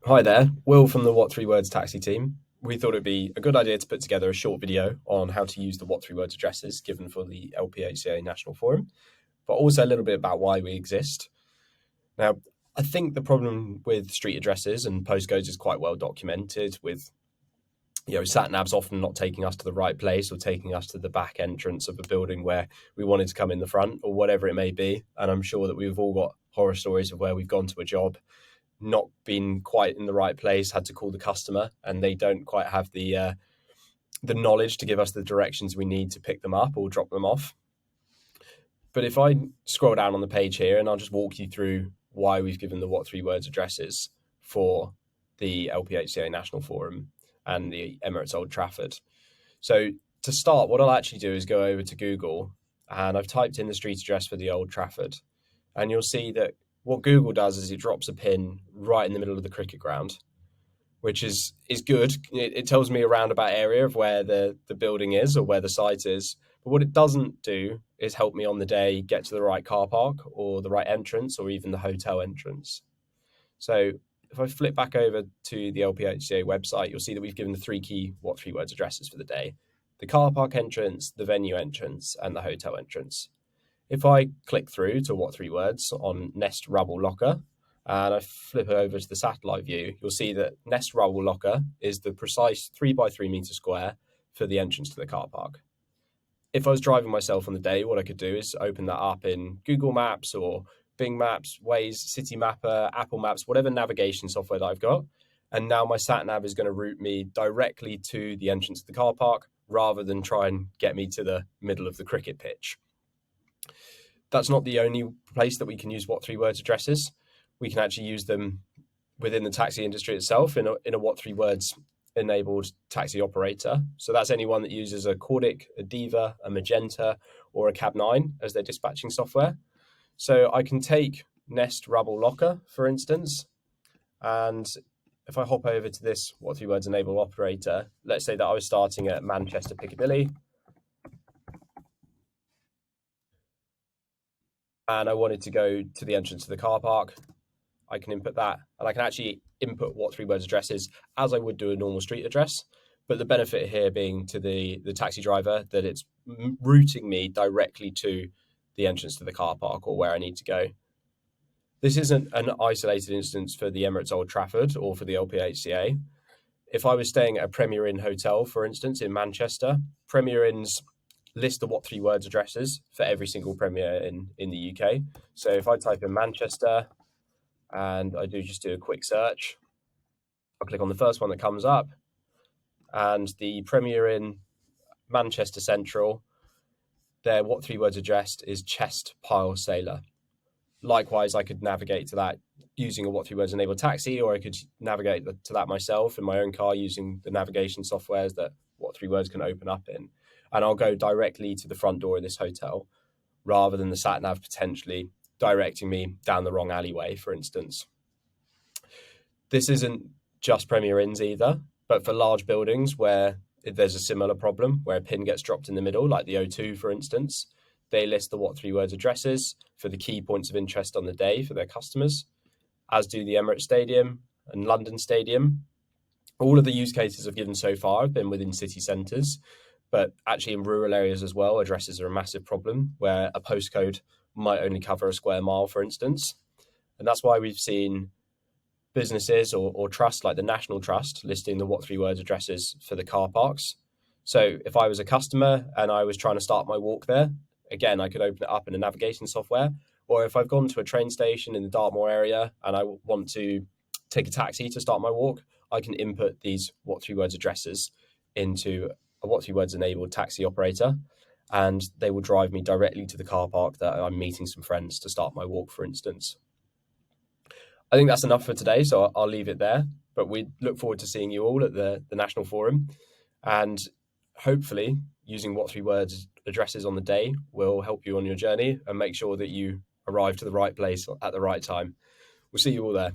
Hi there, Will from the what3words taxi team. We thought it'd be a good idea to put together a short video on how to use the what3words addresses given for the LPHCA National Forum, but also a little bit about why we exist. Now, I think the problem with street addresses and postcodes is quite well documented with sat navs often not taking us to the right place or taking us to the back entrance of a building where we wanted to come in the front or whatever it may be. And I'm sure that we've all got horror stories of where we've gone to a job, not been quite in the right place, had to call the customer, and they don't quite have the knowledge to give us the directions we need to pick them up or drop them off. But if I scroll down on the page here, and I'll just walk you through why we've given the what3words addresses for the LPHCA National Forum and the Emirates Old Trafford. So to start, what I'll actually do is go over to Google, and I've typed in the street address for the Old Trafford, and you'll see that what Google does is it drops a pin right in the middle of the cricket ground, which is good. It tells me a roundabout area of where the building is or where the site is. But what it doesn't do is help me on the day get to the right car park or the right entrance or even the hotel entrance. So if I flip back over to the LPHCA website, you'll see that we've given the three key what3words addresses for the day: the car park entrance, the venue entrance, and the hotel entrance. If I click through to what3words on Nest Rubble Locker and I flip it over to the satellite view, you'll see that Nest Rubble Locker is the precise 3 by 3 meter square for the entrance to the car park. If I was driving myself on the day, what I could do is open that up in Google Maps or Bing Maps, Waze, City Mapper, Apple Maps, whatever navigation software that I've got. And now my sat nav is going to route me directly to the entrance of the car park rather than try and get me to the middle of the cricket pitch. That's not the only place that we can use what3words addresses. We can actually use them within the taxi industry itself in a what3words enabled taxi operator. So that's anyone that uses a Cordic, a Diva, a Magenta, or a Cab9 as their dispatching software. So I can take Nest Rubble Locker, for instance, and if I hop over to this what3words enabled operator, let's say that I was starting at Manchester Piccadilly, and I wanted to go to the entrance to the car park. I can input that, and I can actually input what3words addresses as I would do a normal street address. But the benefit here being to the taxi driver that it's routing me directly to the entrance to the car park or where I need to go. This isn't an isolated instance for the Emirates Old Trafford or for the LPHCA. If I was staying at a Premier Inn hotel, for instance, in Manchester, Premier Inns list the what3words addresses for every single Premier Inn in the UK. So if I type in Manchester, and I just do a quick search, I'll click on the first one that comes up, and the Premier Inn Manchester Central, their what3words address is Chest Pile Sailor. Likewise, I could navigate to that using a what3words enabled taxi, or I could navigate to that myself in my own car using the navigation softwares that what3words can open up in. And I'll go directly to the front door of this hotel rather than the sat nav potentially directing me down the wrong alleyway, for instance. This isn't just Premier Inns either, but for large buildings where there's a similar problem, where a pin gets dropped in the middle, like the O2, for instance, they list the what3words addresses for the key points of interest on the day for their customers, as do the Emirates Stadium and London Stadium. All of the use cases I've given so far have been within city centres, but actually in rural areas as well, addresses are a massive problem where a postcode might only cover a square mile, for instance. And that's why we've seen businesses or trusts like the National Trust listing the what3words addresses for the car parks. So if I was a customer and I was trying to start my walk there, again, I could open it up in a navigation software. Or if I've gone to a train station in the Dartmoor area and I want to take a taxi to start my walk, I can input these what3words addresses into a what3words enabled taxi operator, and they will drive me directly to the car park that I'm meeting some friends to start my walk, for instance. I think that's enough for today, so I'll leave it there. But we look forward to seeing you all at the National Forum, and hopefully using what3words addresses on the day will help you on your journey and make sure that you arrive to the right place at the right time. We'll see you all there.